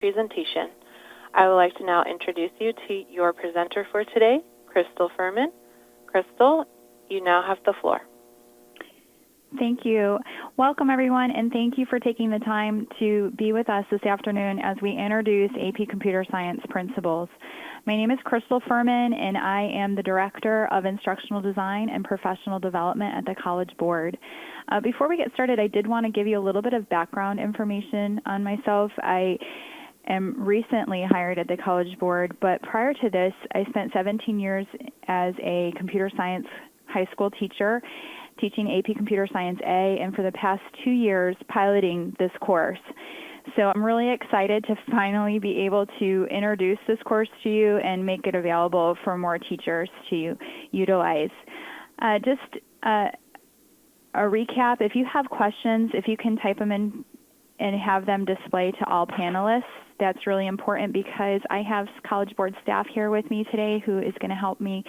presentation. I would like to now introduce you to your presenter for today, Crystal Furman. Crystal, you now have the floor. Thank you. Welcome, everyone, and thank you for taking the time to be with us this afternoon as we introduce AP Computer Science principles. My name is Crystal Furman, and I am the Director of Instructional Design and Professional Development at the College Board. Before we get started, I did want to give you a little bit of background information on myself. I am recently hired at the College Board, but prior to this, I spent 17 years as a computer science high school teacher, teaching AP Computer Science A, and for the past 2 years piloting this course. So I'm really excited to finally be able to introduce this course to you and make it available for more teachers to utilize. Just a recap, if you have questions, if you can type them in and have them display to all panelists, that's really important because I have College Board staff here with me today who is going to help me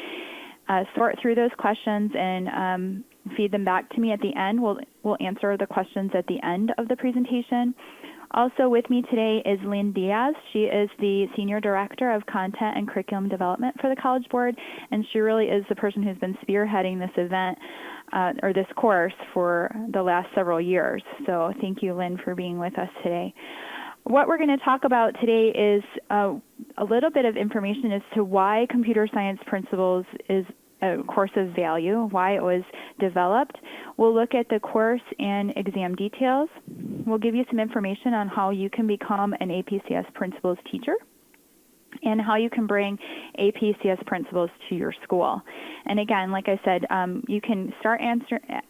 sort through those questions and feed them back to me at the end. We'll answer the questions at the end of the presentation. Also with me today is Lynn Diaz. She is the Senior Director of Content and Curriculum Development for the College Board, and she really is the person who's been spearheading this event or this course for the last several years. So thank you, Lynn, for being with us today. What we're going to talk about today is a little bit of information as to why computer science principles is a course of value, why it was developed. We'll look at the course and exam details. We'll give you some information on how you can become an APCS principles teacher and how you can bring APCS principles to your school. And again, like I said, you can start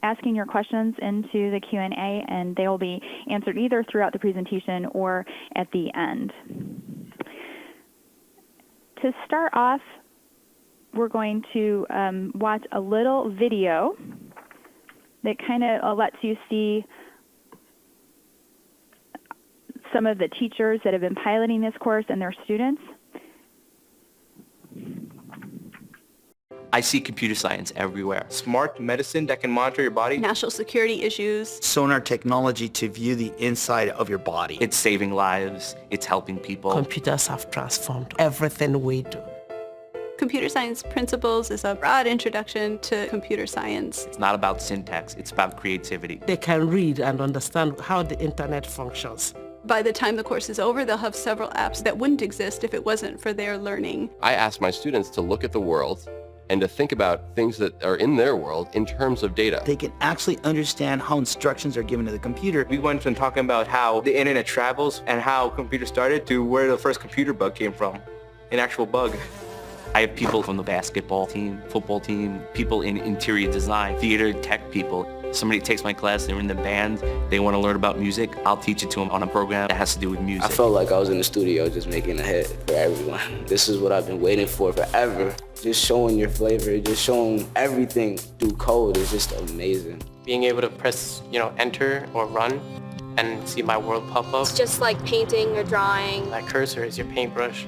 asking your questions into the Q&A, and they will be answered either throughout the presentation or at the end. To start off, we're going to watch a little video that kind of lets you see some of the teachers that have been piloting this course and their students. I see computer science everywhere. Smart medicine that can monitor your body. National security issues. Sonar technology to view the inside of your body. It's saving lives. It's helping people. Computers have transformed everything we do. Computer science principles is a broad introduction to computer science. It's not about syntax. It's about creativity. They can read and understand how the internet functions. By the time the course is over, they'll have several apps that wouldn't exist if it wasn't for their learning. I ask my students to look at the world and to think about things that are in their world in terms of data. They can actually understand how instructions are given to the computer. We went from talking about how the internet travels and how computers started to where the first computer bug came from, an actual bug. I have people from the basketball team, football team, people in interior design, theater, tech people. Somebody takes my class, they're in the band, they want to learn about music, I'll teach it to them on a program that has to do with music. I felt like I was in the studio just making a hit for everyone. This is what I've been waiting for forever. Just showing your flavor, just showing everything through code is just amazing. Being able to press, enter or run and see my world pop up. It's just like painting or drawing. That cursor is your paintbrush.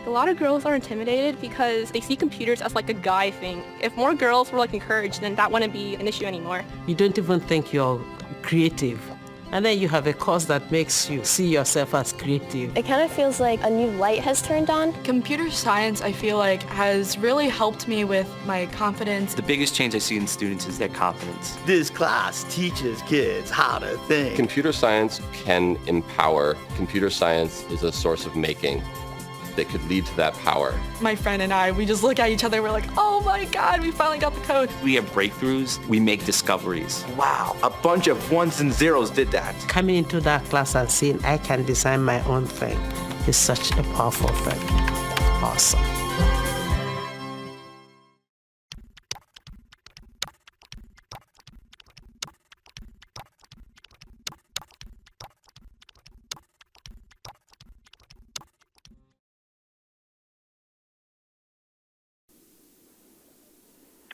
A lot of girls are intimidated because they see computers as like a guy thing. If more girls were encouraged, then that wouldn't be an issue anymore. You don't even think you're creative. And then you have a course that makes you see yourself as creative. It kind of feels like a new light has turned on. Computer science, I feel like, has really helped me with my confidence. The biggest change I see in students is their confidence. This class teaches kids how to think. Computer science can empower. Computer science is a source of making that could lead to that power. My friend and I, we just look at each other, we're like, oh my God, we finally got the code. We have breakthroughs, we make discoveries. Wow, a bunch of ones and zeros did that. Coming into that class and seeing I can design my own thing is such a powerful thing. Awesome.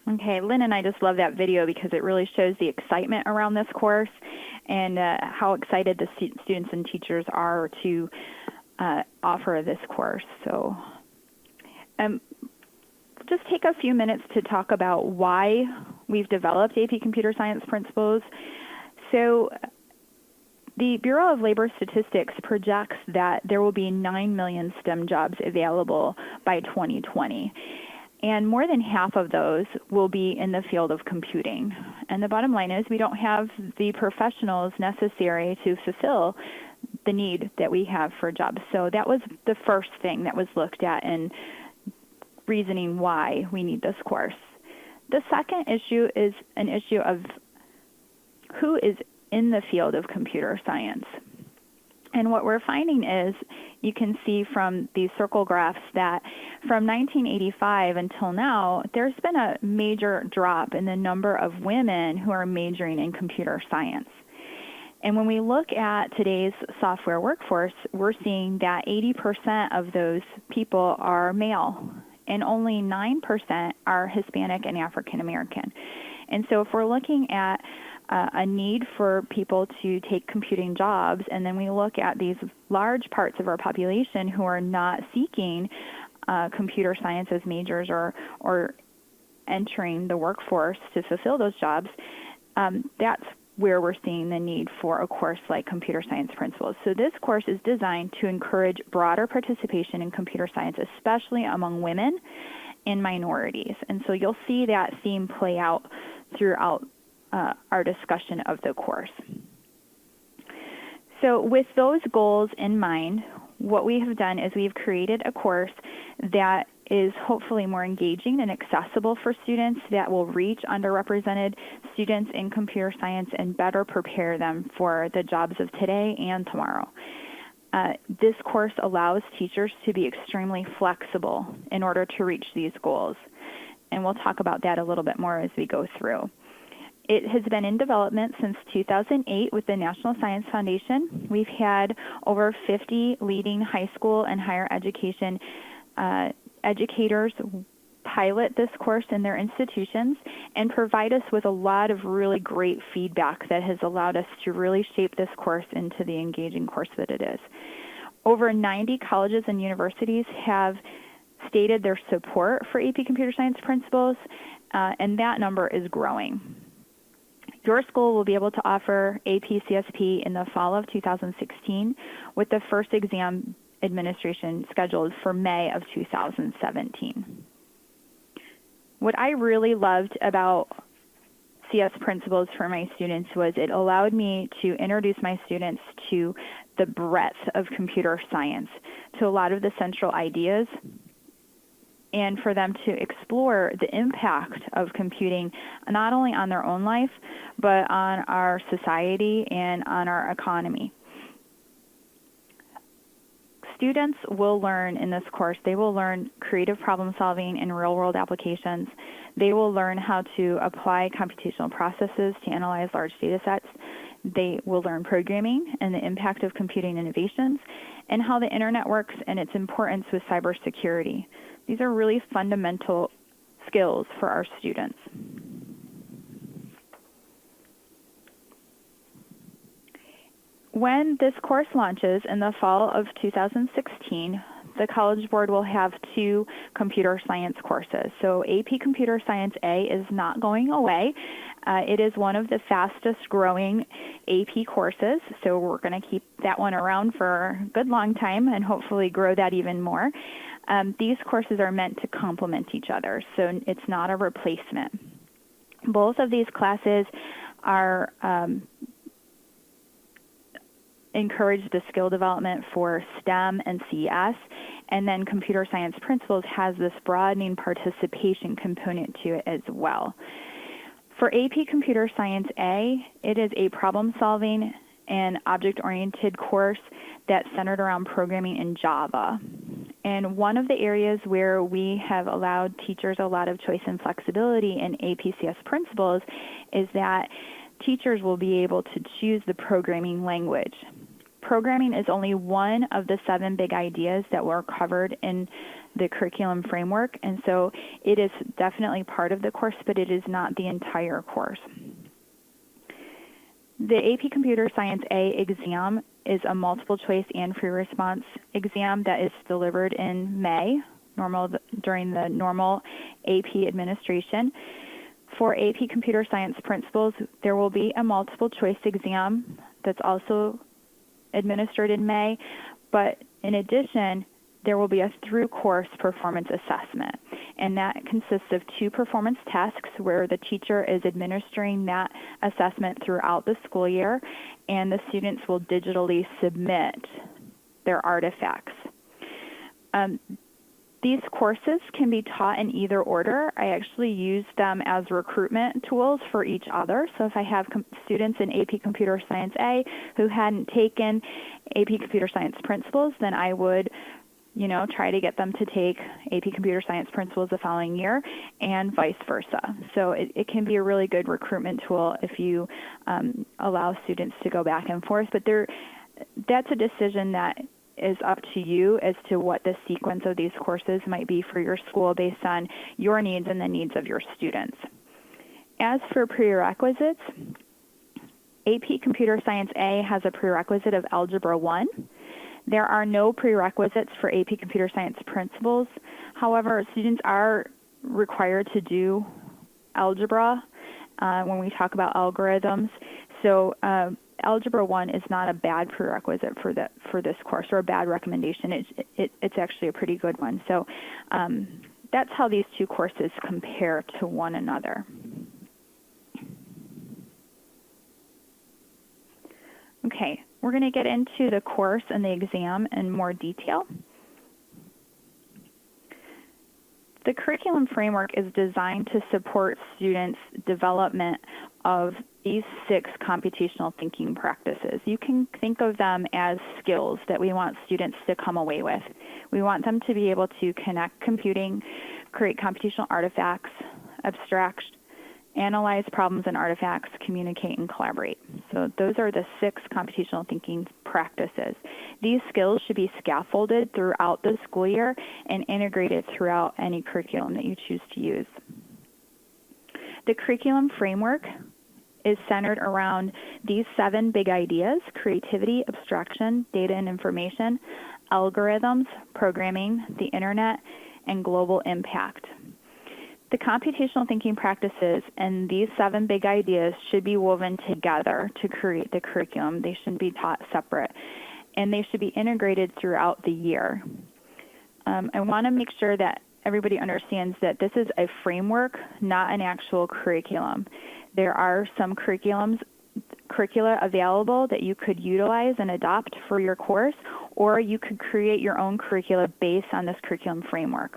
Okay, Lynn and I just love that video because it really shows the excitement around this course and how excited the students and teachers are to offer this course. So just take a few minutes to talk about why we've developed AP Computer Science Principles. So The Bureau of Labor Statistics projects that there will be 9 million STEM jobs available by 2020. And more than half of those will be in the field of computing. And the bottom line is we don't have the professionals necessary to fulfill the need that we have for jobs. So that was the first thing that was looked at in reasoning why we need this course. The second issue is an issue of who is in the field of computer science. And what we're finding is, you can see from these circle graphs that from 1985 until now, there's been a major drop in the number of women who are majoring in computer science. And when we look at today's software workforce, we're seeing that 80% of those people are male, and only 9% are Hispanic and African American. And so if we're looking at a need for people to take computing jobs, and then we look at these large parts of our population who are not seeking computer science as majors or entering the workforce to fulfill those jobs, that's where we're seeing the need for a course like Computer Science Principles. So this course is designed to encourage broader participation in computer science, especially among women and minorities. And so you'll see that theme play out throughout our discussion of the course. So with those goals in mind, what we have done is we've created a course that is hopefully more engaging and accessible for students, that will reach underrepresented students in computer science and better prepare them for the jobs of today and tomorrow. This course allows teachers to be extremely flexible in order to reach these goals. And we'll talk about that a little bit more as we go through. It has been in development since 2008 with the National Science Foundation. We've had over 50 leading high school and higher education educators pilot this course in their institutions and provide us with a lot of really great feedback that has allowed us to really shape this course into the engaging course that it is. Over 90 colleges and universities have stated their support for AP Computer Science Principles, and that number is growing. Your school will be able to offer AP CSP in the fall of 2016, with the first exam administration scheduled for May of 2017. What I really loved about CS Principles for my students was it allowed me to introduce my students to the breadth of computer science, to a lot of the central ideas, and for them to explore the impact of computing not only on their own life, but on our society and on our economy. Students will learn in this course, they will learn creative problem solving in real-world applications. They will learn how to apply computational processes to analyze large data sets. They will learn programming and the impact of computing innovations, and how the internet works and its importance with cybersecurity. These are really fundamental skills for our students. When this course launches in the fall of 2016, the College Board will have 2 computer science courses. So AP Computer Science A is not going away. It is one of the fastest growing AP courses, so we're going to keep that one around for a good long time and hopefully grow that even more. These courses are meant to complement each other, so it's not a replacement. Both of these classes are encourage the skill development for STEM and CS, and then Computer Science Principles has this broadening participation component to it as well. For AP Computer Science A, it is a problem-solving and object-oriented course that's centered around programming in Java. And one of the areas where we have allowed teachers a lot of choice and flexibility in APCS Principles is that teachers will be able to choose the programming language. Programming is only one of the 7 big ideas that were covered in the curriculum framework, and so it is definitely part of the course, but it is not the entire course. The AP Computer Science A exam is a multiple choice and free response exam that is delivered in May, during the normal AP administration. For AP Computer Science Principles, there will be a multiple choice exam that's also administered in May, but in addition, there will be a through-course performance assessment, and that consists of 2 performance tasks where the teacher is administering that assessment throughout the school year, and the students will digitally submit their artifacts. These courses can be taught in either order. I actually use them as recruitment tools for each other. So if I have students in AP Computer Science A who hadn't taken AP Computer Science Principles, then I would try to get them to take AP Computer Science Principles the following year, and vice versa. So it can be a really good recruitment tool if you allow students to go back and forth. But that's a decision that is up to you as to what the sequence of these courses might be for your school based on your needs and the needs of your students. As for prerequisites, AP Computer Science A has a prerequisite of Algebra 1. There are no prerequisites for AP Computer Science Principles. However, students are required to do algebra when we talk about algorithms. So Algebra 1 is not a bad prerequisite for this course, or a bad recommendation. It's actually a pretty good one. So that's how these 2 courses compare to one another. Okay, we're going to get into the course and the exam in more detail. The curriculum framework is designed to support students' development of these 6 computational thinking practices. You can think of them as skills that we want students to come away with. We want them to be able to connect computing, create computational artifacts, abstract, analyze problems and artifacts, communicate, and collaborate. So those are the 6 computational thinking practices. These skills should be scaffolded throughout the school year and integrated throughout any curriculum that you choose to use. The curriculum framework is centered around these 7 big ideas: creativity, abstraction, data and information, algorithms, programming, the internet, and global impact. The computational thinking practices and these 7 big ideas should be woven together to create the curriculum. They shouldn't be taught separate, and they should be integrated throughout the year. I want to make sure that everybody understands that this is a framework, not an actual curriculum. There are some curricula available that you could utilize and adopt for your course, or you could create your own curricula based on this curriculum framework.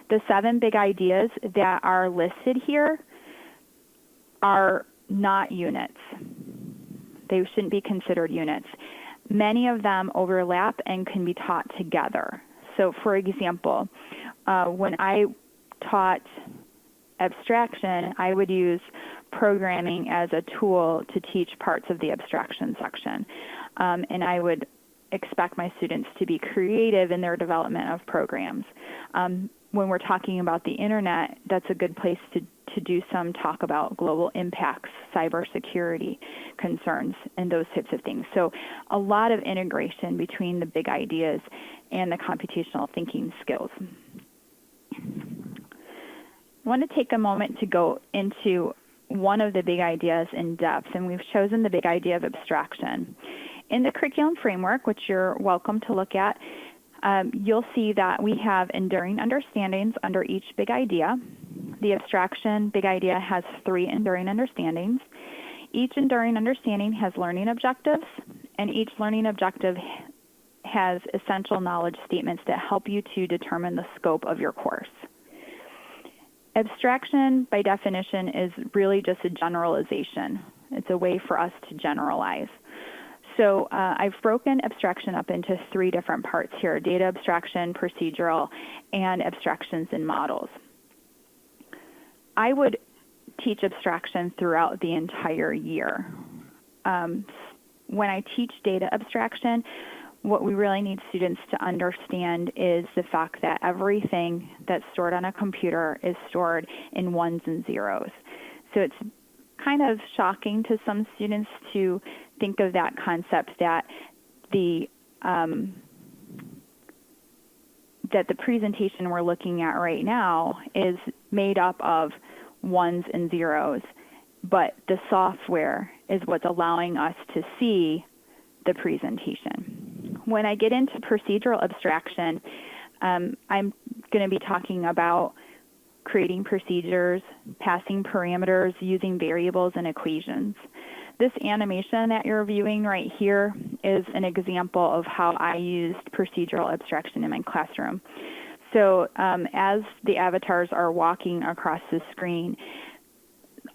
The 7 big ideas that are listed here are not units. They shouldn't be considered units. Many of them overlap and can be taught together. So for example, when I taught abstraction, I would use programming as a tool to teach parts of the abstraction section. And I would expect my students to be creative in their development of programs. When we're talking about the internet, that's a good place to do some talk about global impacts, cybersecurity concerns, and those types of things. So a lot of integration between the big ideas and the computational thinking skills. I want to take a moment to go into one of the big ideas in depth, and we've chosen the big idea of abstraction. In the curriculum framework, which you're welcome to look at, you'll see that we have enduring understandings under each big idea. The abstraction big idea has 3 enduring understandings. Each enduring understanding has learning objectives, and each learning objective has essential knowledge statements that help you to determine the scope of your course. Abstraction, by definition, is really just a generalization. It's a way for us to generalize. So I've broken abstraction up into 3 different parts here: data abstraction, procedural, and abstractions and models. I would teach abstraction throughout the entire year. When I teach data abstraction, what we really need students to understand is the fact that everything that's stored on a computer is stored in ones and zeros. So it's kind of shocking to some students to think of that concept that the presentation we're looking at right now is made up of ones and zeros, but the software is what's allowing us to see the presentation. When I get into procedural abstraction, I'm going to be talking about creating procedures, passing parameters, using variables and equations. This animation that you're viewing right here is an example of how I used procedural abstraction in my classroom. So as the avatars are walking across the screen,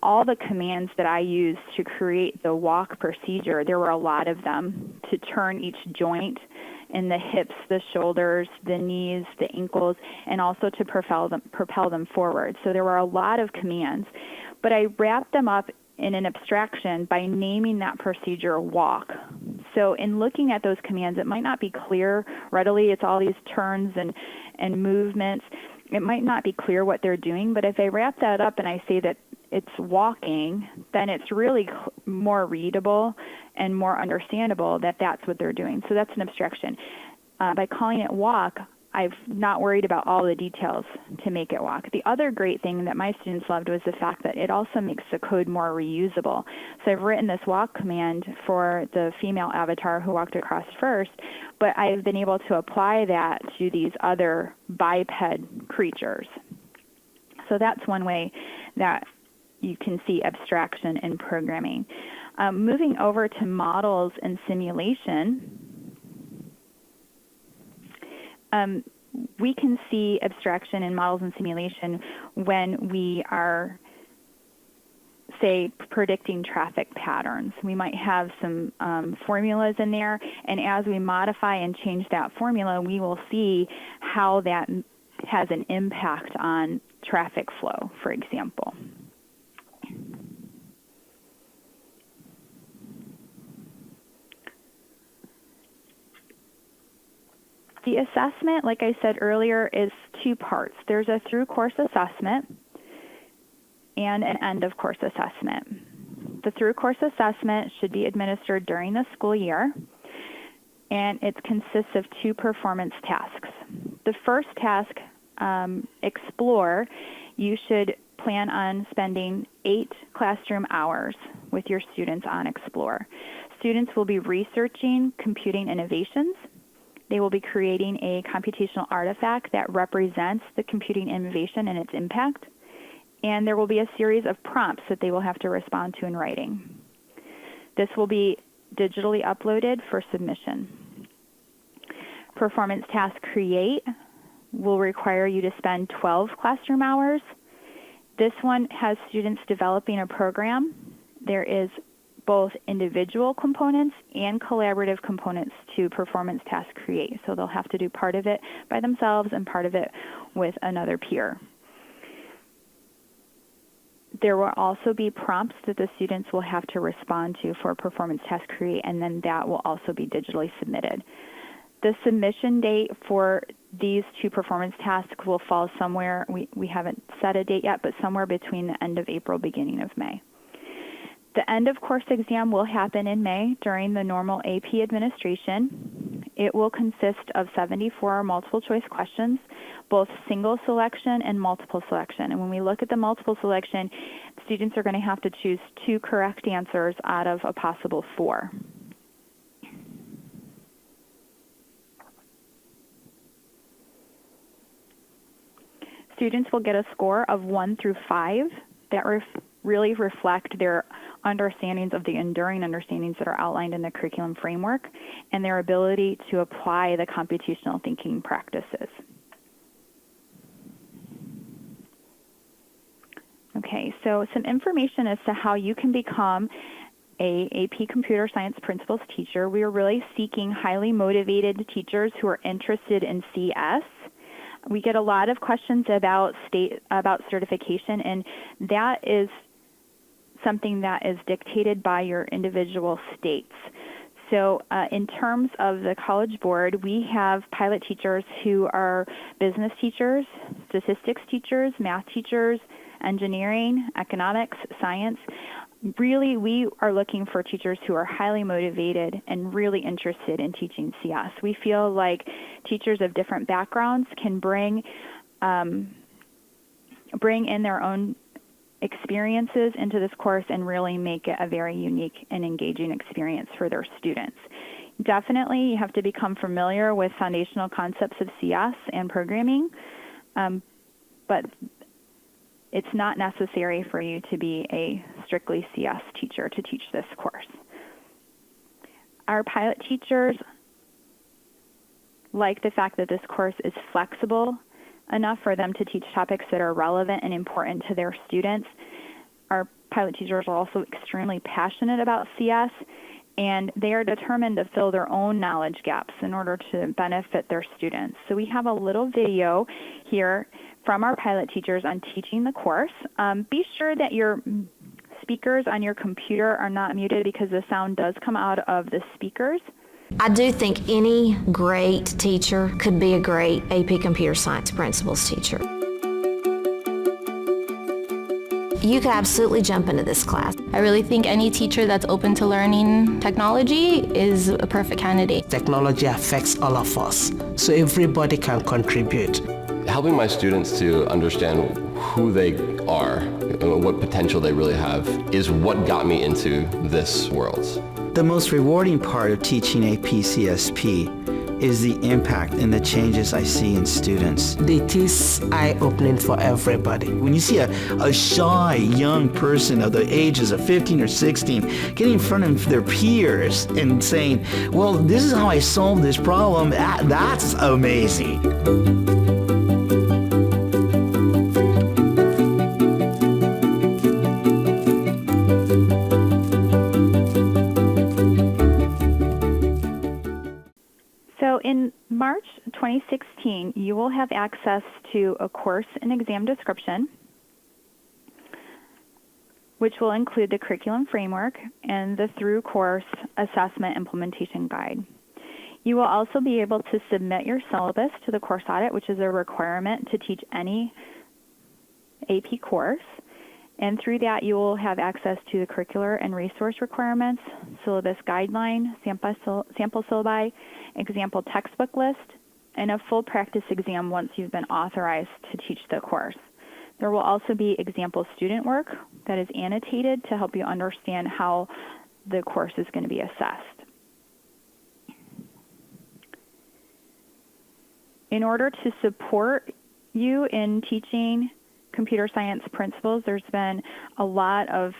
all the commands that I used to create the walk procedure, there were a lot of them, to turn each joint in the hips, the shoulders, the knees, the ankles, and also to propel them forward. So there were a lot of commands, but I wrapped them up in an abstraction by naming that procedure walk. So in looking at those commands, it might not be clear readily. It's all these turns and movements. It might not be clear what they're doing, but if I wrap that up and I say that it's walking, then it's really more readable and more understandable that that's what they're doing. So that's an abstraction. By calling it walk, I've not worried about all the details to make it walk. The other great thing that my students loved was the fact that it also makes the code more reusable. So I've written this walk command for the female avatar who walked across first, but I've been able to apply that to these other biped creatures. So that's one way that you can see abstraction in programming. Moving over to models and simulation, we can see abstraction in models and simulation when we are, say, predicting traffic patterns. We might have some formulas in there, and as we modify and change that formula, we will see how that has an impact on traffic flow, for example. The assessment, like I said earlier, is two parts. There's a through-course assessment and an end-of-course assessment. The through-course assessment should be administered during the school year, and it consists of two performance tasks. The first task, Explore, you should plan on spending 8 classroom hours with your students on Explore. Students will be researching computing innovations. They will be creating a computational artifact that represents the computing innovation and its impact. And there will be a series of prompts that they will have to respond to in writing. This will be digitally uploaded for submission. Performance task Create will require you to spend 12 classroom hours. This one has students developing a program. There is both individual components and collaborative components to performance task Create. So they'll have to do part of it by themselves and part of it with another peer. There will also be prompts that the students will have to respond to for performance task Create, and then that will also be digitally submitted. The submission date for these two performance tasks will fall somewhere, we haven't set a date yet, but somewhere between the end of April, beginning of May. The end of course exam will happen in May during the normal AP administration. It will consist of 74 multiple choice questions, both single selection and multiple selection. And when we look at the multiple selection, students are going to have to choose 2 correct answers out of a possible 4. Students will get a score of 1 through 5 that really reflect their understandings of the enduring understandings that are outlined in the curriculum framework and their ability to apply the computational thinking practices. Okay, so some information as to how you can become a AP Computer Science Principles teacher. We are really seeking highly motivated teachers who are interested in CS. We get a lot of questions about certification, and that is something that is dictated by your individual states. So in terms of the College Board, we have pilot teachers who are business teachers, statistics teachers, math teachers, engineering, economics, science. Really, we are looking for teachers who are highly motivated and really interested in teaching CS. We feel like teachers of different backgrounds can bring in their own experiences into this course and really make it a very unique and engaging experience for their students. Definitely, you have to become familiar with foundational concepts of CS and programming, but it's not necessary for you to be a strictly CS teacher to teach this course. Our pilot teachers like the fact that this course is flexible enough for them to teach topics that are relevant and important to their students. Our pilot teachers are also extremely passionate about CS, and they are determined to fill their own knowledge gaps in order to benefit their students. So we have a little video here from our pilot teachers on teaching the course. Be sure that your speakers on your computer are not muted because the sound does come out of the speakers. I do think any great teacher could be a great AP Computer Science Principles teacher. You could absolutely jump into this class. I really think any teacher that's open to learning technology is a perfect candidate. Technology affects all of us, so everybody can contribute. Helping my students to understand who they are, what potential they really have, is what got me into this world. The most rewarding part of teaching AP CSP is the impact and the changes I see in students. It is eye-opening for everybody. When you see a shy young person of the ages of 15 or 16 getting in front of their peers and saying, well, this is how I solved this problem, that's amazing. So in March 2016, you will have access to a course and exam description, which will include the curriculum framework and the through course assessment implementation guide. You will also be able to submit your syllabus to the course audit, which is a requirement to teach any AP course. And through that, you will have access to the curricular and resource requirements, syllabus guideline, sample syllabi, example textbook list, and a full practice exam once you've been authorized to teach the course. There will also be example student work that is annotated to help you understand how the course is going to be assessed. In order to support you in teaching computer science principles, there's been a lot of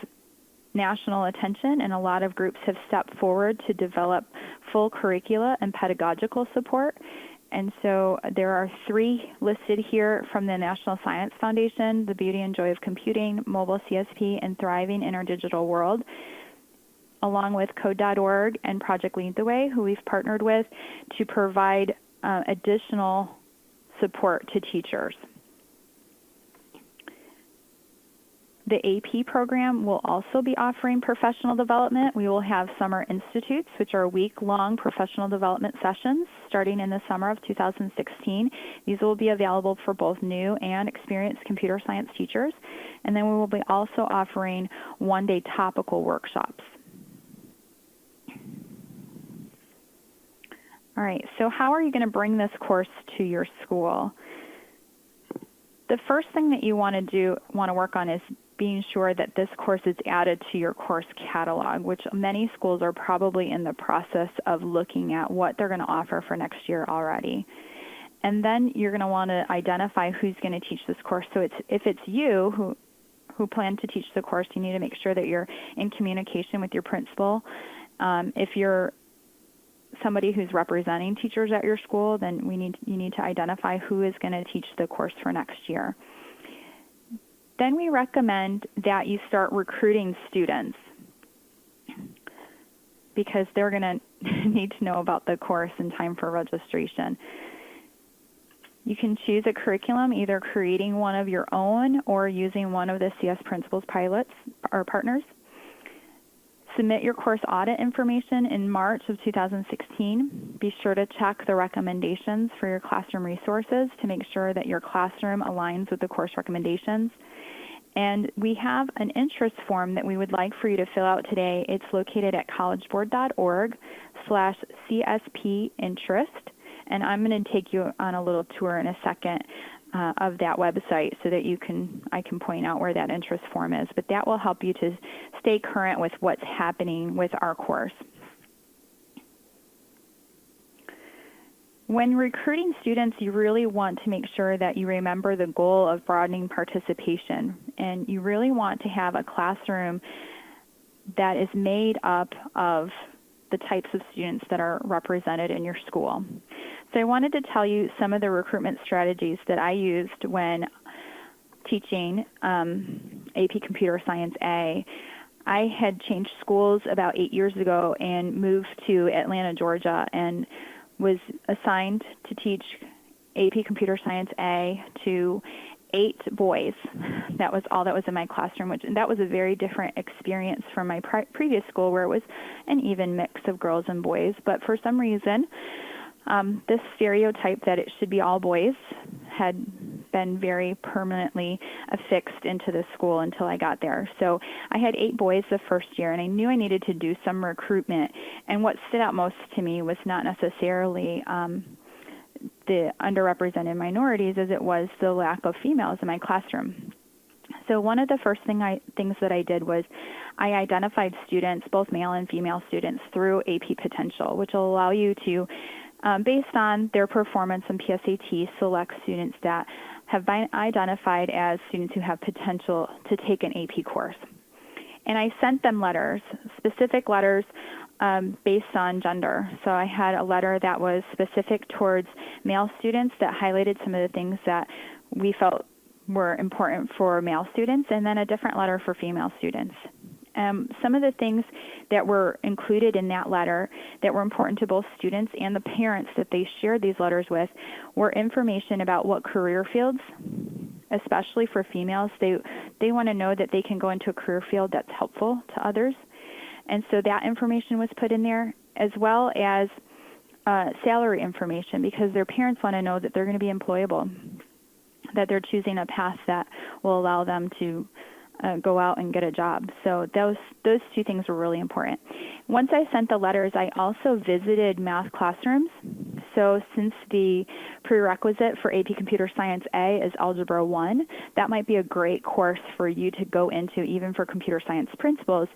national attention, and a lot of groups have stepped forward to develop full curricula and pedagogical support. And so there are 3 listed here from the National Science Foundation: The Beauty and Joy of Computing, Mobile CSP, and Thriving in Our Digital World, along with Code.org and Project Lead the Way, who we've partnered with to provide additional support to teachers. The AP program will also be offering professional development. We will have summer institutes, which are week-long professional development sessions starting in the summer of 2016. These will be available for both new and experienced computer science teachers. And then we will be also offering one-day topical workshops. All right, so how are you going to bring this course to your school? The first thing that you want to work on is being sure that this course is added to your course catalog, which many schools are probably in the process of looking at what they're going to offer for next year already. And then you're going to want to identify who's going to teach this course. So if it's you who plan to teach the course, you need to make sure that you're in communication with your principal. If you're somebody who's representing teachers at your school, then you need to identify who is going to teach the course for next year. Then we recommend that you start recruiting students because they're going to need to know about the course in time for registration. You can choose a curriculum, either creating one of your own or using one of the CS Principles pilots or partners. Submit your course audit information in March of 2016. Be sure to check the recommendations for your classroom resources to make sure that your classroom aligns with the course recommendations. And we have an interest form that we would like for you to fill out today. It's located at collegeboard.org/CSP-interest. And I'm going to take you on a little tour in a second of that website so that I can point out where that interest form is. But that will help you to stay current with what's happening with our course. When recruiting students, you really want to make sure that you remember the goal of broadening participation, and you really want to have a classroom that is made up of the types of students that are represented in your school. So I wanted to tell you some of the recruitment strategies that I used when teaching AP Computer Science A. I had changed schools about 8 years ago and moved to Atlanta, Georgia, and was assigned to teach AP Computer Science A to 8 boys. That was all that was in my classroom, and that was a very different experience from my previous school where it was an even mix of girls and boys. But for some reason, this stereotype that it should be all boys had been very permanently affixed into the school until I got there. So I had 8 boys the first year, and I knew I needed to do some recruitment. And what stood out most to me was not necessarily the underrepresented minorities as it was the lack of females in my classroom. So one of the first things that I did was I identified students, both male and female students, through AP Potential, which will allow you to, based on their performance in PSAT, select students that have been identified as students who have potential to take an AP course. And I sent them letters, specific letters based on gender. So I had a letter that was specific towards male students that highlighted some of the things that we felt were important for male students, and then a different letter for female students. Some of the things that were included in that letter that were important to both students and the parents that they shared these letters with were information about what career fields, especially for females, they want to know that they can go into a career field that's helpful to others. And so that information was put in there, as well as salary information, because their parents want to know that they're going to be employable, that they're choosing a path that will allow them to go out and get a job. So those 2 things were really important. Once I sent the letters, I also visited math classrooms. So since the prerequisite for AP Computer Science A is Algebra 1, that might be a great course for you to go into, even for computer science principals,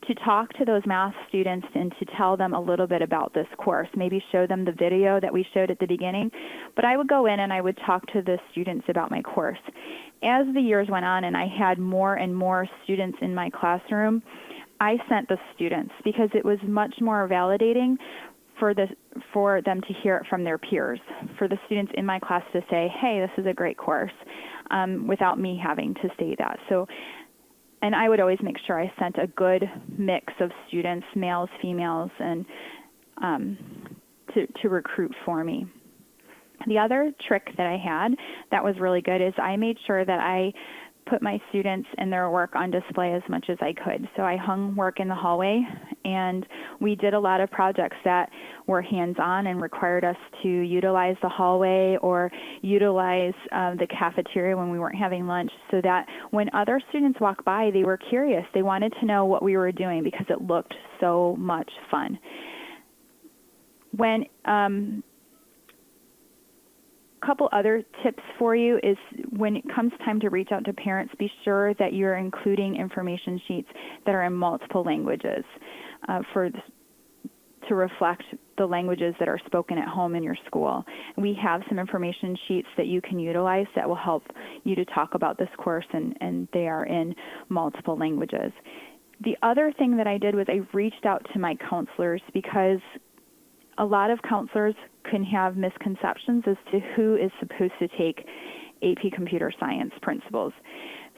to talk to those math students and to tell them a little bit about this course, maybe show them the video that we showed at the beginning. But I would go in and I would talk to the students about my course. As the years went on and I had more and more students in my classroom, I sent the students because it was much more validating for them to hear it from their peers, for the students in my class to say, hey, this is a great course, without me having to say that. And I would always make sure I sent a good mix of students, males, females, and to recruit for me. The other trick that I had that was really good is I made sure that I put my students and their work on display as much as I could. So I hung work in the hallway, and we did a lot of projects that were hands-on and required us to utilize the hallway or utilize the cafeteria when we weren't having lunch, so that when other students walked by, they were curious. They wanted to know what we were doing because it looked so much fun. When couple other tips for you is when it comes time to reach out to parents, be sure that you're including information sheets that are in multiple languages to reflect the languages that are spoken at home in your school. We have some information sheets that you can utilize that will help you to talk about this course, and they are in multiple languages. The other thing that I did was I reached out to my counselors, because a lot of counselors can have misconceptions as to who is supposed to take AP Computer Science principles.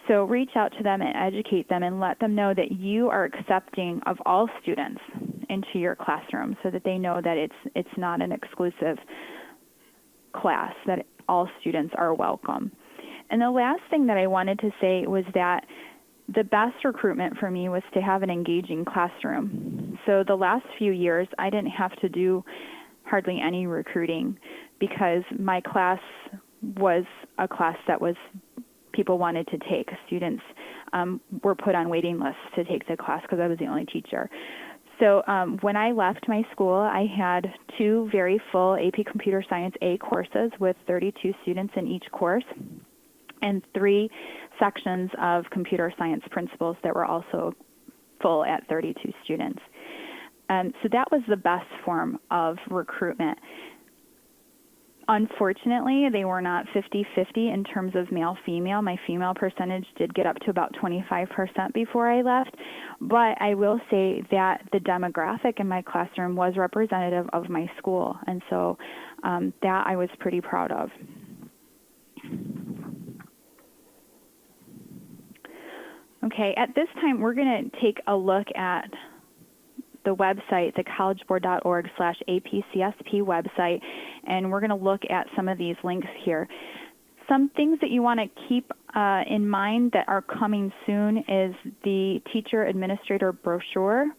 So reach out to them and educate them and let them know that you are accepting of all students into your classroom, so that they know that it's not an exclusive class, that all students are welcome. And the last thing that I wanted to say was that the best recruitment for me was to have an engaging classroom. So the last few years, I didn't have to do hardly any recruiting because my class was a class that people wanted to take. Students were put on waiting lists to take the class because I was the only teacher. So when I left my school, I had 2 very full AP Computer Science A courses with 32 students in each course, and 3 sections of computer science principles that were also full at 32 students. So that was the best form of recruitment. Unfortunately, they were not 50-50 in terms of male-female. My female percentage did get up to about 25% before I left, but I will say that the demographic in my classroom was representative of my school, and so that I was pretty proud of. Okay, at this time, we're going to take a look at the website, the collegeboard.org/APCSP website, and we're going to look at some of these links here. Some things that you want to keep in mind that are coming soon is the teacher administrator brochure,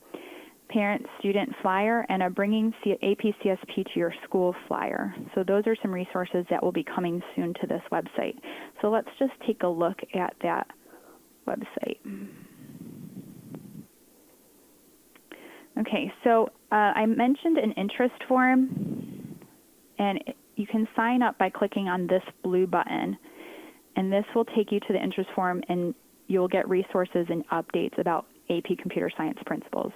parent-student flyer, and a Bringing APCSP to Your School flyer. So those are some resources that will be coming soon to this website. So let's just take a look at that website. Okay, so I mentioned an interest form, and you can sign up by clicking on this blue button, and this will take you to the interest form, and you'll get resources and updates about AP Computer Science principles.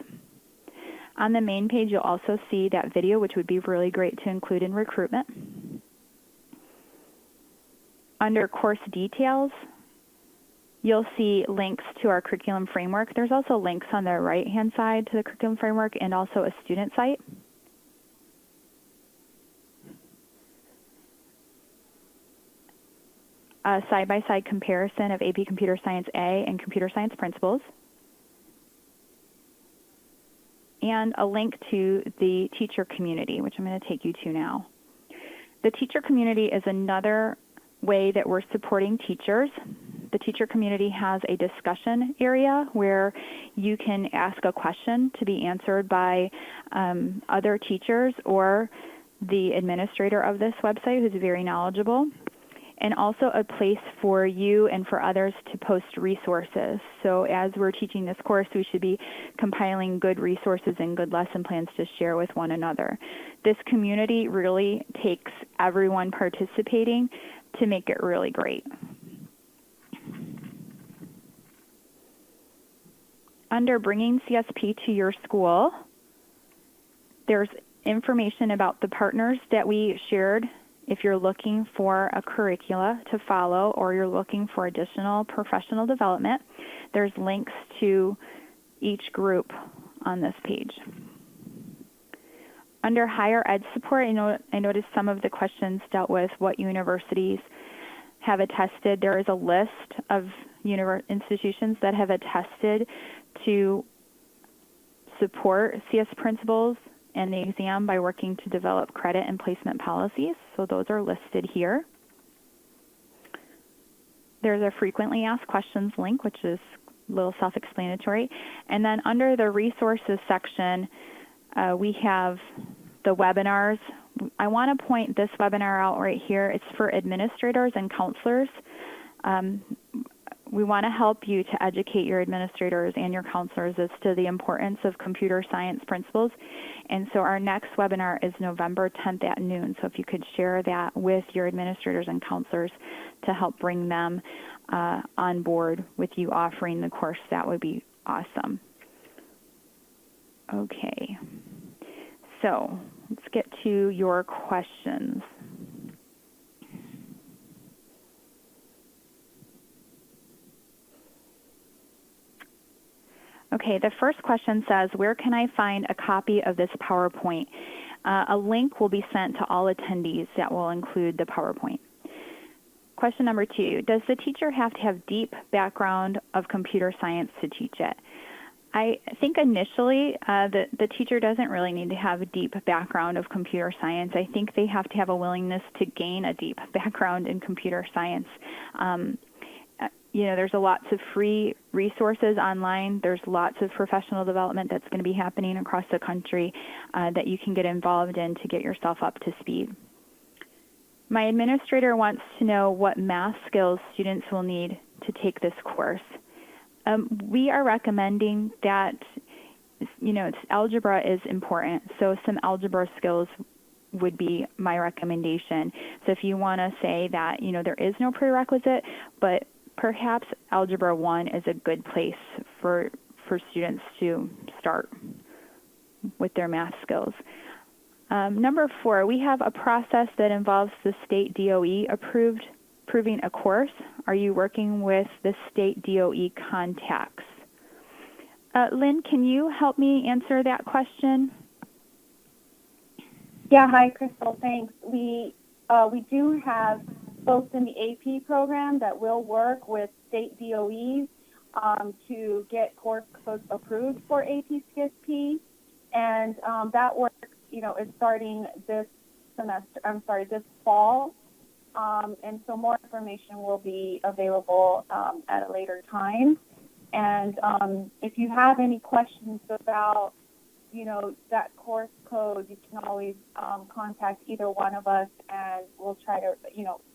On the main page, you'll also see that video, which would be really great to include in recruitment. Under course details, you'll see links to our curriculum framework. There's also links on the right-hand side to the curriculum framework and also a student site. A side-by-side comparison of AP Computer Science A and Computer Science Principles. And a link to the teacher community, which I'm going to take you to now. The teacher community is another way that we're supporting teachers. The teacher community has a discussion area where you can ask a question to be answered by other teachers or the administrator of this website, who's very knowledgeable, and also a place for you and for others to post resources. So as we're teaching this course, we should be compiling good resources and good lesson plans to share with one another. This community really takes everyone participating to make it really great. Under Bringing CSP to Your School, there's information about the partners that we shared if you're looking for a curricula to follow or you're looking for additional professional development. There's links to each group on this page. Under Higher Ed Support, I noticed some of the questions dealt with what universities have attested. There is a list of institutions that have attested to support CS principles and the exam by working to develop credit and placement policies. So those are listed here. There's a frequently asked questions link, which is a little self-explanatory. And then under the resources section, we have the webinars. I want to point this webinar out right here. It's for administrators and counselors. We want to help you to educate your administrators and your counselors as to the importance of computer science principles. And so our next webinar is November 10th at noon. So if you could share that with your administrators and counselors to help bring them on board with you offering the course, that would be awesome. Okay, so let's get to your questions. Okay, the first question says, where can I find a copy of this PowerPoint? A link will be sent to all attendees that will include the PowerPoint. Question number 2, does the teacher have to have deep background of computer science to teach it? I think initially the teacher doesn't really need to have a deep background of computer science. I think they have to have a willingness to gain a deep background in computer science. There's lots of free resources online. There's lots of professional development that's going to be happening across the country that you can get involved in to get yourself up to speed. My administrator wants to know what math skills students will need to take this course. We are recommending that, algebra is important, so some algebra skills would be my recommendation. So if you want to say that, there is no prerequisite, but perhaps Algebra 1 is a good place for students to start with their math skills. Number 4, we have a process that involves the state DOE approving a course. Are you working with the state DOE contacts? Lynn, can you help me answer that question? Yeah, hi, Crystal. Thanks. We do have folks in the AP program that will work with state DOEs to get course codes approved for AP CSP, and that work, is starting this fall, and so more information will be available at a later time. And if you have any questions about that course code, you can always contact either one of us, and we'll try to,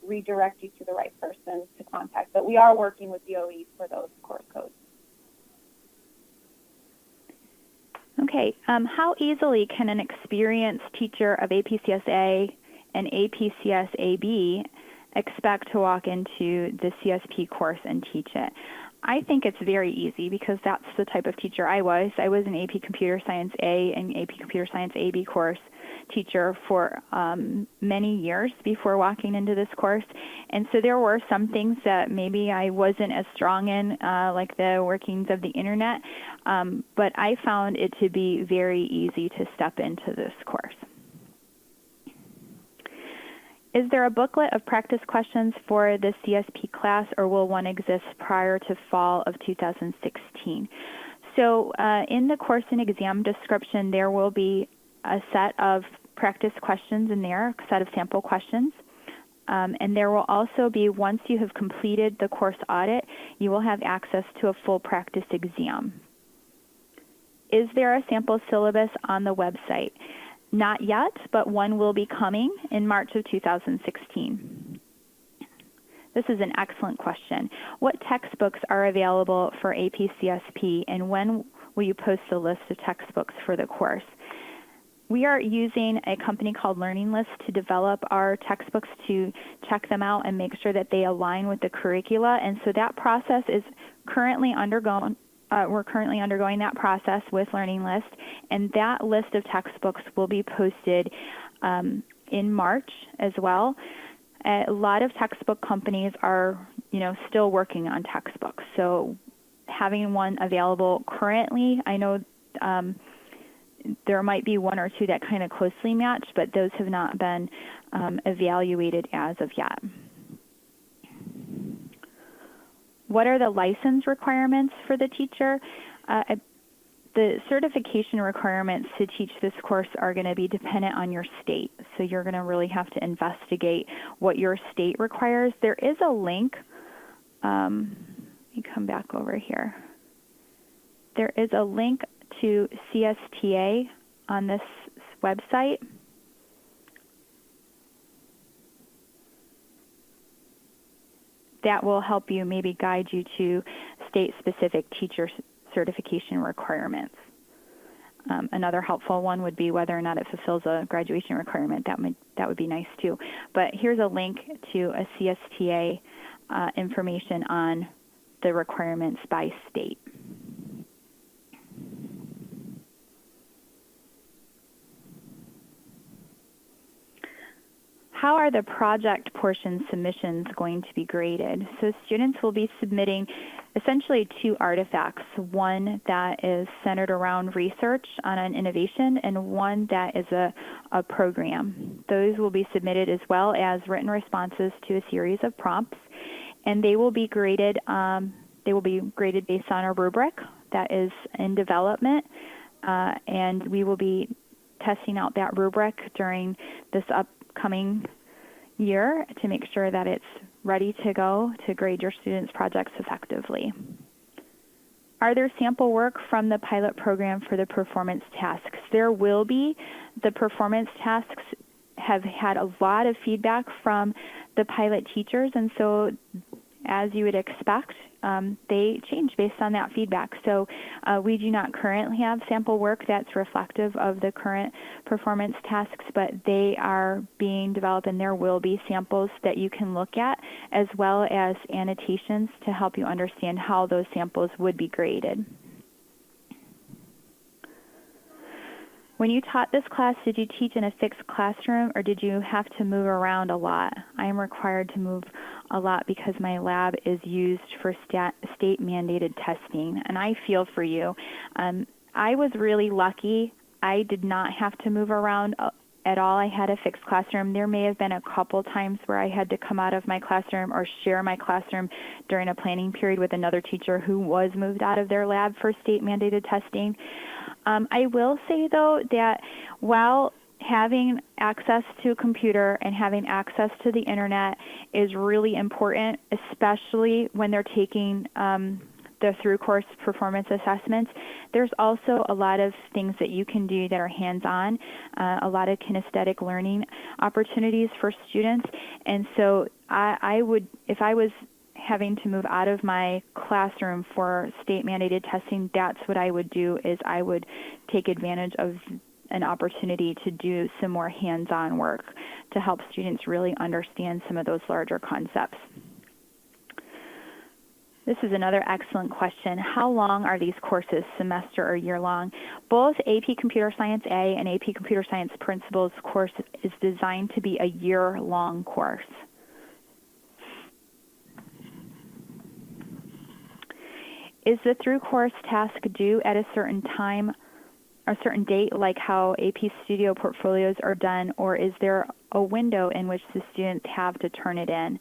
redirect you to the right person to contact. But we are working with DOEs for those course codes. Okay. How easily can an experienced teacher of APCSA and APCSAB expect to walk into the CSP course and teach it? I think it's very easy because that's the type of teacher I was. I was an AP Computer Science A and AP Computer Science AB course teacher for many years before walking into this course. And so there were some things that maybe I wasn't as strong in, like the workings of the internet, but I found it to be very easy to step into this course. Is there a booklet of practice questions for the CSP class, or will one exist prior to fall of 2016? So in the course and exam description, there will be a set of practice questions in there, a set of sample questions. And there will also be, once you have completed the course audit, you will have access to a full practice exam. Is there a sample syllabus on the website? Not yet, but one will be coming in March of 2016. This is an excellent question. What textbooks are available for APCSP, and when will you post a list of textbooks for the course? We are using a company called Learning List to develop our textbooks, to check them out and make sure that they align with the curricula, and so that process is currently undergoing. We're currently undergoing that process with Learning List, and that list of textbooks will be posted in March as well. A lot of textbook companies are, still working on textbooks, so having one available currently, I know there might be one or two that kind of closely match, but those have not been evaluated as of yet. What are the license requirements for the teacher? The certification requirements to teach this course are going to be dependent on your state, so you're going to really have to investigate what your state requires. There is a link. Let me come back over here. There is a link to CSTA on this website. That will help you, maybe guide you to state-specific teacher certification requirements. Another helpful one would be whether or not it fulfills a graduation requirement. That would be nice too. But here's a link to a CSTA information on the requirements by state. How are the project portion submissions going to be graded? So students will be submitting essentially two artifacts, one that is centered around research on an innovation and one that is a program. Those will be submitted as well as written responses to a series of prompts, and they will be graded based on a rubric that is in development, and we will be testing out that rubric during this upcoming year to make sure that it's ready to go to grade your students' projects effectively. Are there sample work from the pilot program for the performance tasks? There will be. The performance tasks have had a lot of feedback from the pilot teachers, and so as you would expect, they change based on that feedback. So we do not currently have sample work that's reflective of the current performance tasks, but they are being developed, and there will be samples that you can look at, as well as annotations to help you understand how those samples would be graded. When you taught this class, did you teach in a fixed classroom or did you have to move around a lot? I am required to move a lot because my lab is used for state-mandated testing, and I feel for you. I was really lucky. I did not have to move around at all. I had a fixed classroom. There may have been a couple times where I had to come out of my classroom or share my classroom during a planning period with another teacher who was moved out of their lab for state-mandated testing. I will say, though, that while having access to a computer and having access to the internet is really important, especially when they're taking the through-course performance assessments, there's also a lot of things that you can do that are hands-on, a lot of kinesthetic learning opportunities for students. And so I would, if I was having to move out of my classroom for state-mandated testing, that's what I would do, is I would take advantage of an opportunity to do some more hands-on work to help students really understand some of those larger concepts. This is another excellent question. How long are these courses, semester or year long? Both AP Computer Science A and AP Computer Science Principles course is designed to be a year-long course. Is the through course task due at a certain time, a certain date, like how AP Studio portfolios are done, or is there a window in which the students have to turn it in?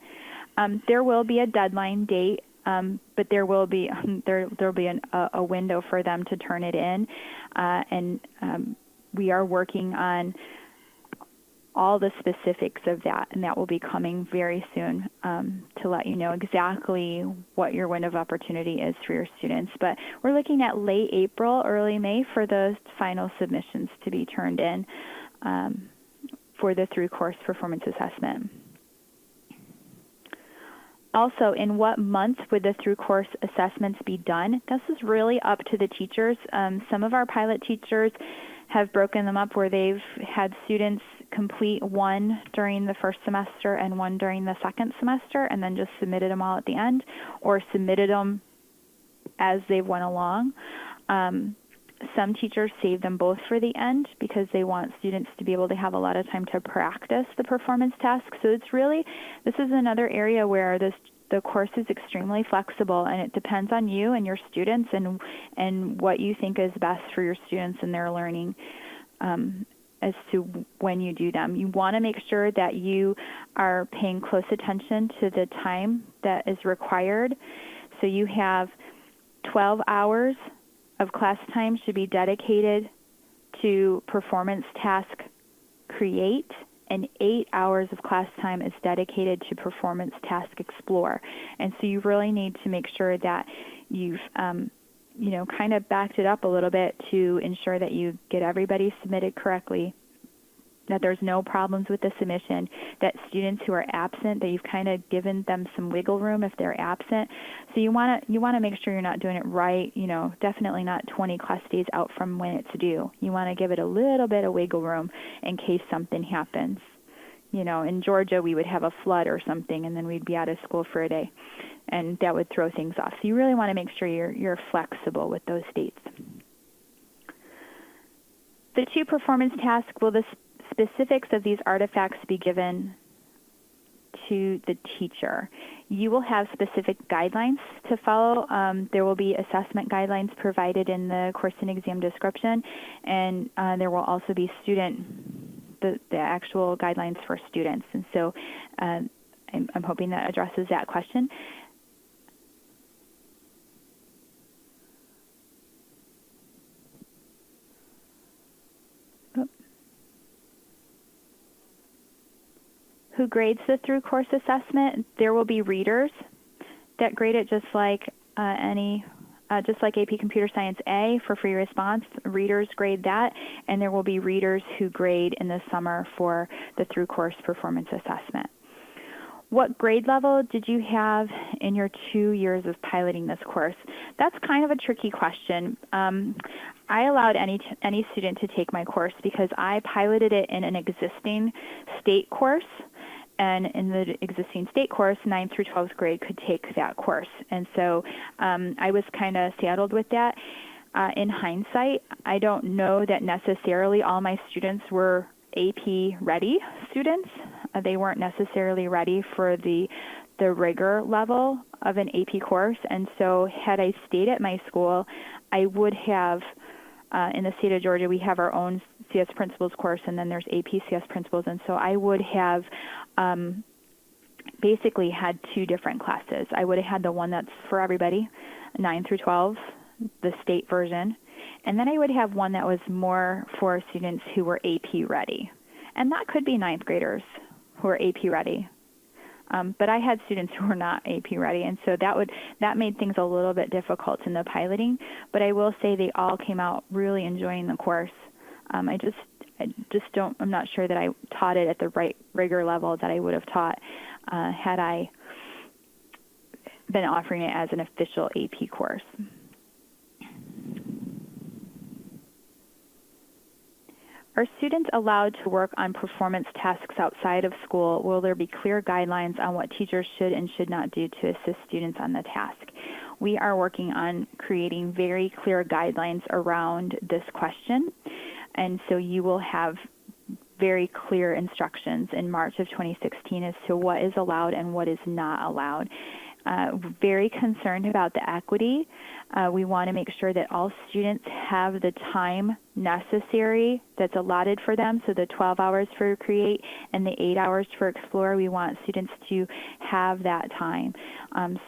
There will be a deadline date, but there will be a window for them to turn it in, and we are working on all the specifics of that, and that will be coming very soon to let you know exactly what your window of opportunity is for your students. But we're looking at late April, early May for those final submissions to be turned in for the through-course performance assessment. Also, in what month would the through-course assessments be done? This is really up to the teachers. Some of our pilot teachers have broken them up where they've had students complete one during the first semester and one during the second semester, and then just submitted them all at the end, or submitted them as they went along. Some teachers save them both for the end because they want students to be able to have a lot of time to practice the performance task. So it's really, this is another area where the course is extremely flexible, and it depends on you and your students and what you think is best for your students and their learning as to when you do them. You want to make sure that you are paying close attention to the time that is required. So you have 12 hours of class time should be dedicated to performance task create, and 8 hours of class time is dedicated to performance task explore. And so you really need to make sure that you've kind of backed it up a little bit to ensure that you get everybody submitted correctly, that there's no problems with the submission, that students who are absent, that you've kind of given them some wiggle room if they're absent. So you want to make sure you're not doing it right, definitely not 20 class days out from when it's due. You want to give it a little bit of wiggle room in case something happens. In Georgia, we would have a flood or something, and then we'd be out of school for a day, and that would throw things off. So you really want to make sure you're flexible with those dates. The two performance tasks, will the specifics of these artifacts be given to the teacher? You will have specific guidelines to follow. There will be assessment guidelines provided in the course and exam description, and there will also be the actual guidelines for students. And so I'm hoping that addresses that question. Who grades the through course assessment? There will be readers that grade it just like AP Computer Science A for free response. Readers grade that, and there will be readers who grade in the summer for the through course performance assessment. What grade level did you have in your 2 years of piloting this course? That's kind of a tricky question. I allowed any student to take my course because I piloted it in an existing state course, and in the existing state course, 9th through 12th grade could take that course. And so I was kind of saddled with that. In hindsight, I don't know that necessarily all my students were AP ready students. They weren't necessarily ready for the rigor level of an AP course, and so had I stayed at my school, I would have, in the state of Georgia, we have our own CS Principles course, and then there's AP CS Principles, and so I would have basically had two different classes. I would have had the one that's for everybody, 9 through 12, the state version, and then I would have one that was more for students who were AP ready, and that could be ninth graders who are AP ready. But I had students who were not AP ready, and so that made things a little bit difficult in the piloting. But I will say they all came out really enjoying the course. I'm not sure that I taught it at the right rigor level that I would have taught had I been offering it as an official AP course. Are students allowed to work on performance tasks outside of school? Will there be clear guidelines on what teachers should and should not do to assist students on the task? We are working on creating very clear guidelines around this question, and so you will have very clear instructions in March of 2016 as to what is allowed and what is not allowed. Very concerned about the equity. We want to make sure that all students have the time necessary that's allotted for them. So the 12 hours for Create and the 8 hours for Explore, we want students to have that time.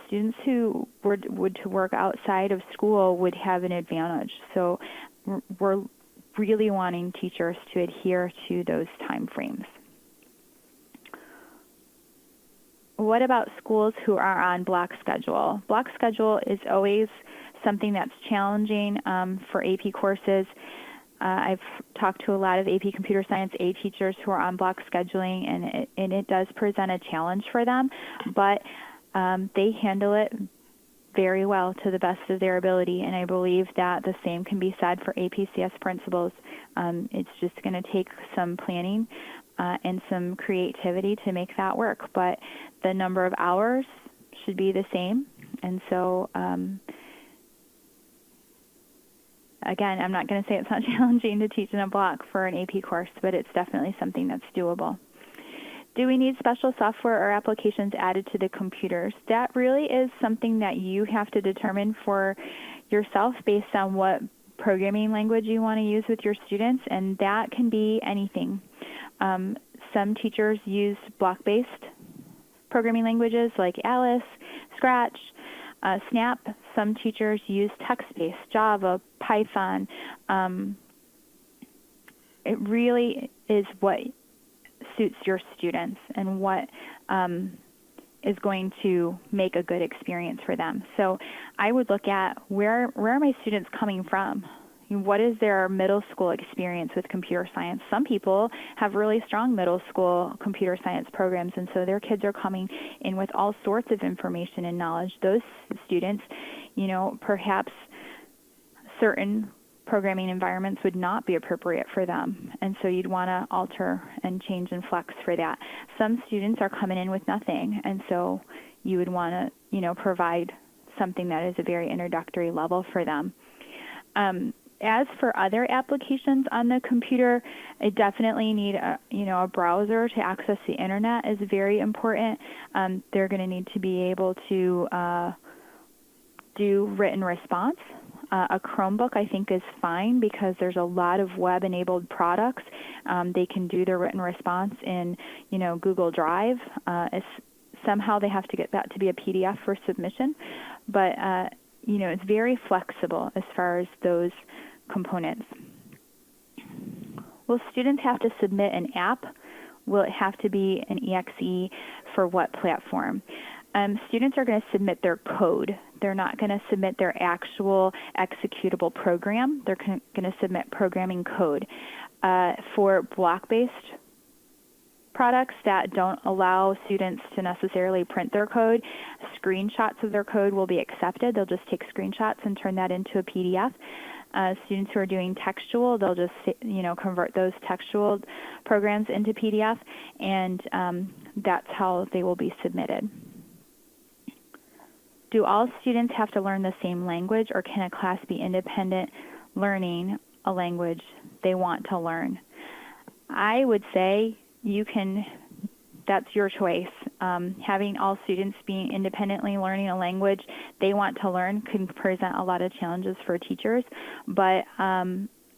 Students who would to work outside of school would have an advantage. So we're really wanting teachers to adhere to those time frames. What about schools who are on block schedule? Block schedule is always something that's challenging for AP courses. I've talked to a lot of AP Computer Science A teachers who are on block scheduling, and it does present a challenge for them, but they handle it very well to the best of their ability, and I believe that the same can be said for APCS principals. It's just going to take some planning and some creativity to make that work, but the number of hours should be the same. And so, again, I'm not going to say it's not challenging to teach in a block for an AP course, but it's definitely something that's doable. Do we need special software or applications added to the computers? That really is something that you have to determine for yourself based on what programming language you want to use with your students, and that can be anything. Some teachers use block-based programming languages like Alice, Scratch, Snap. Some teachers use text-based, Java, Python. It really is what suits your students and what is going to make a good experience for them. So I would look at where are my students coming from? What is their middle school experience with computer science? Some people have really strong middle school computer science programs, and so their kids are coming in with all sorts of information and knowledge. Those students, perhaps certain programming environments would not be appropriate for them, and so you'd want to alter and change and flex for that. Some students are coming in with nothing, and so you would want to, provide something that is a very introductory level for them. As for other applications on the computer, I definitely need a browser to access the internet is very important. They're going to need to be able to do written response. A Chromebook, I think, is fine because there's a lot of web-enabled products. They can do their written response in, Google Drive. Somehow they have to get that to be a PDF for submission, but it's very flexible as far as those components. Will students have to submit an app? Will it have to be an EXE for what platform? Students are going to submit their code. They're not going to submit their actual executable program. They're going to submit programming code. For block-based products that don't allow students to necessarily print their code, screenshots of their code will be accepted. They'll just take screenshots and turn that into a PDF. Students who are doing textual, they'll just, convert those textual programs into PDF, and that's how they will be submitted. Do all students have to learn the same language, or can a class be independent learning a language they want to learn? I would say you can, that's your choice. Having all students be independently learning a language they want to learn can present a lot of challenges for teachers, but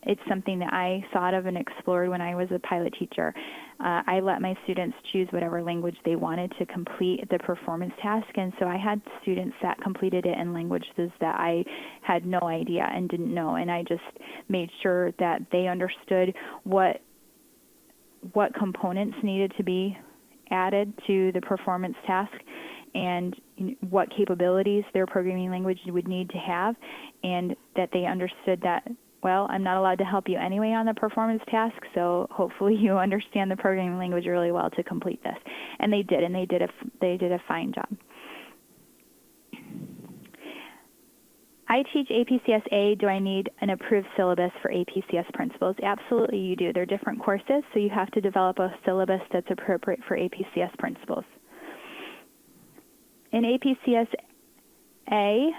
it's something that I thought of and explored when I was a pilot teacher. I let my students choose whatever language they wanted to complete the performance task, and so I had students that completed it in languages that I had no idea and didn't know, and I just made sure that they understood what components needed to be added to the performance task and what capabilities their programming language would need to have, and that they understood that, well, I'm not allowed to help you anyway on the performance task, so hopefully you understand the programming language really well to complete this. And they did, and they did a fine job. I teach APCS-A. Do I need an approved syllabus for APCS principals? Absolutely you do. They're different courses, so you have to develop a syllabus that's appropriate for APCS principals. In APCS-A,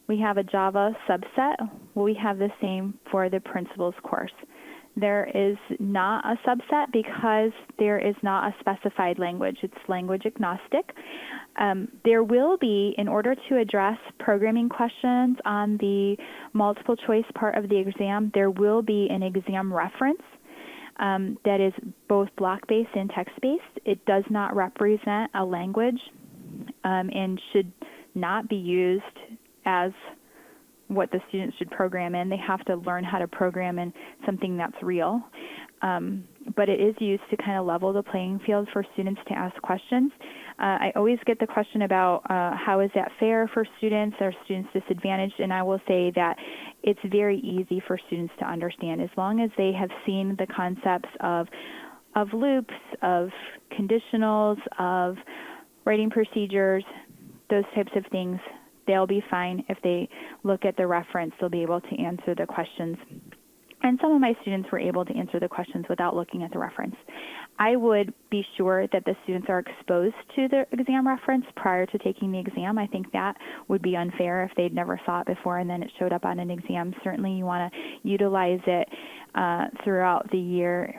we have a Java subset. Well, we have the same for the principals course. There is not a subset because there is not a specified language. It's language agnostic. There will be, in order to address programming questions on the multiple choice part of the exam, there will be an exam reference that is both block-based and text-based. It does not represent a language and should not be used as what the students should program in. They have to learn how to program in something that's real. But it is used to kind of level the playing field for students to ask questions. I always get the question about how is that fair for students? Are students disadvantaged? And I will say that it's very easy for students to understand as long as they have seen the concepts of loops, of conditionals, of writing procedures, those types of things. They'll be fine. If they look at the reference, they'll be able to answer the questions. And some of my students were able to answer the questions without looking at the reference. I would be sure that the students are exposed to the exam reference prior to taking the exam. I think that would be unfair if they'd never saw it before and then it showed up on an exam. Certainly you want to utilize it throughout the year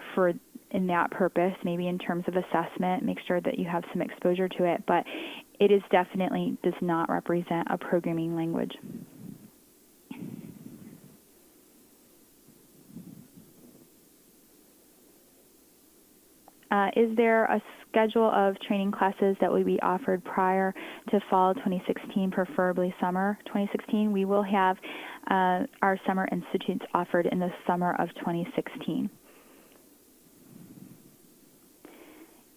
in that purpose, maybe in terms of assessment, make sure that you have some exposure to it, but it is definitely does not represent a programming language. Is there a schedule of training classes that will be offered prior to fall 2016, preferably summer 2016? We will have our summer institutes offered in the summer of 2016.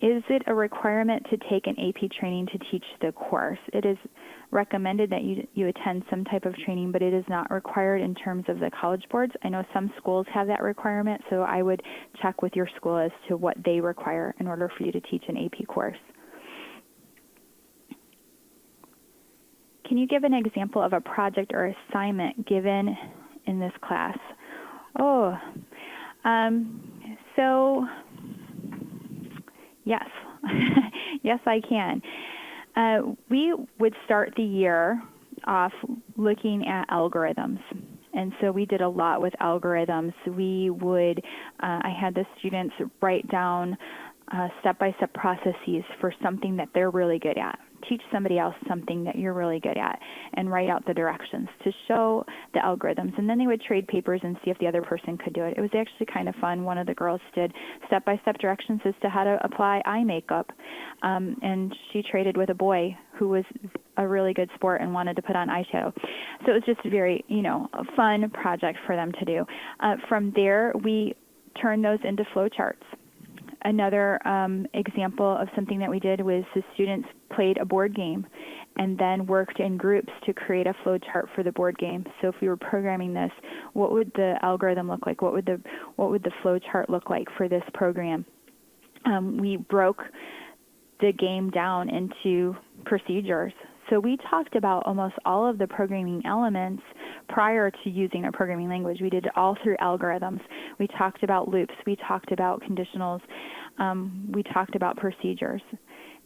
Is it a requirement to take an AP training to teach the course? It is recommended that you attend some type of training, but it is not required in terms of the college boards. I know some schools have that requirement, so I would check with your school as to what they require in order for you to teach an AP course. Can you give an example of a project or assignment given in this class? So yes, yes I can. We would start the year off looking at algorithms. And so we did a lot with algorithms. We would, I had the students write down step-by-step processes for something that they're really good at. Teach somebody else something that you're really good at and write out the directions to show the algorithms. And then they would trade papers and see if the other person could do it. It was actually kind of fun. One of the girls did step-by-step directions as to how to apply eye makeup. And she traded with a boy who was a really good sport and wanted to put on eyeshadow. So it was just a very, a fun project for them to do. From there, we turned those into flowcharts. Another example of something that we did was the students played a board game and then worked in groups to create a flow chart for the board game. So if we were programming this, what would the algorithm look like? What would the flow chart look like for this program? We broke the game down into procedures. So we talked about almost all of the programming elements prior to using a programming language. We did it all through algorithms. We talked about loops. We talked about conditionals. We talked about procedures.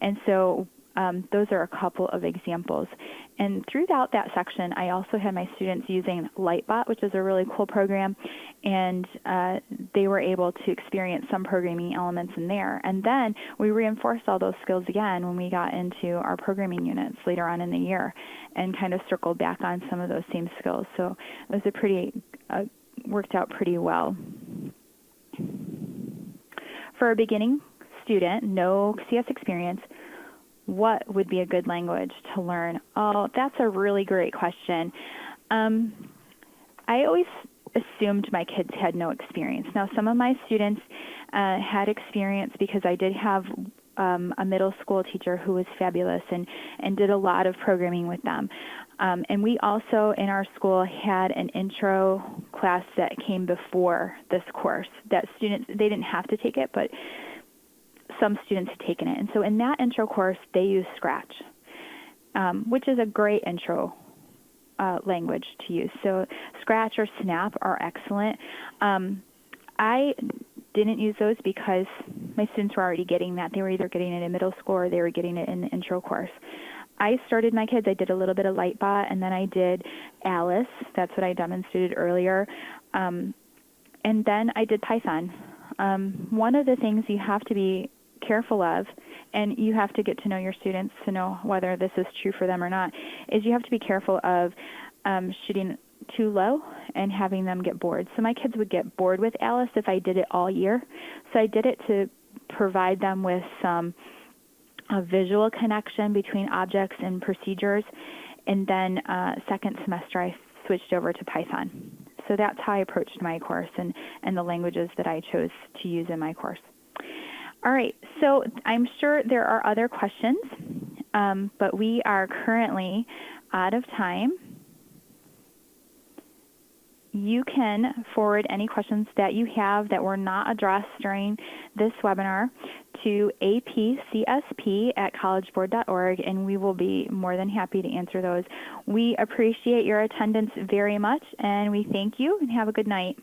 And so Those are a couple of examples. And throughout that section, I also had my students using Lightbot, which is a really cool program, and they were able to experience some programming elements in there. And then we reinforced all those skills again when we got into our programming units later on in the year and kind of circled back on some of those same skills. So it was worked out pretty well. For a beginning student, no CS experience, what would be a good language to learn? Oh, that's a really great question. I always assumed my kids had no experience. Now, some of my students had experience because I did have a middle school teacher who was fabulous and did a lot of programming with them. And we also, in our school, had an intro class that came before this course that students, they didn't have to take it, but some students had taken it. And so in that intro course, they used Scratch, which is a great intro language to use. So Scratch or Snap are excellent. I didn't use those because my students were already getting that. They were either getting it in middle school or they were getting it in the intro course. I started my kids, I did a little bit of Lightbot, and then I did Alice. That's what I demonstrated earlier. And then I did Python. One of the things you have to be careful of, and you have to get to know your students to know whether this is true for them or not, is you have to be careful of shooting too low and having them get bored. So my kids would get bored with Alice if I did it all year. So I did it to provide them with some visual connection between objects and procedures. And then second semester I switched over to Python. So that's how I approached my course and the languages that I chose to use in my course. All right, so I'm sure there are other questions, but we are currently out of time. You can forward any questions that you have that were not addressed during this webinar to apcsp@collegeboard.org, and we will be more than happy to answer those. We appreciate your attendance very much, and we thank you, and have a good night.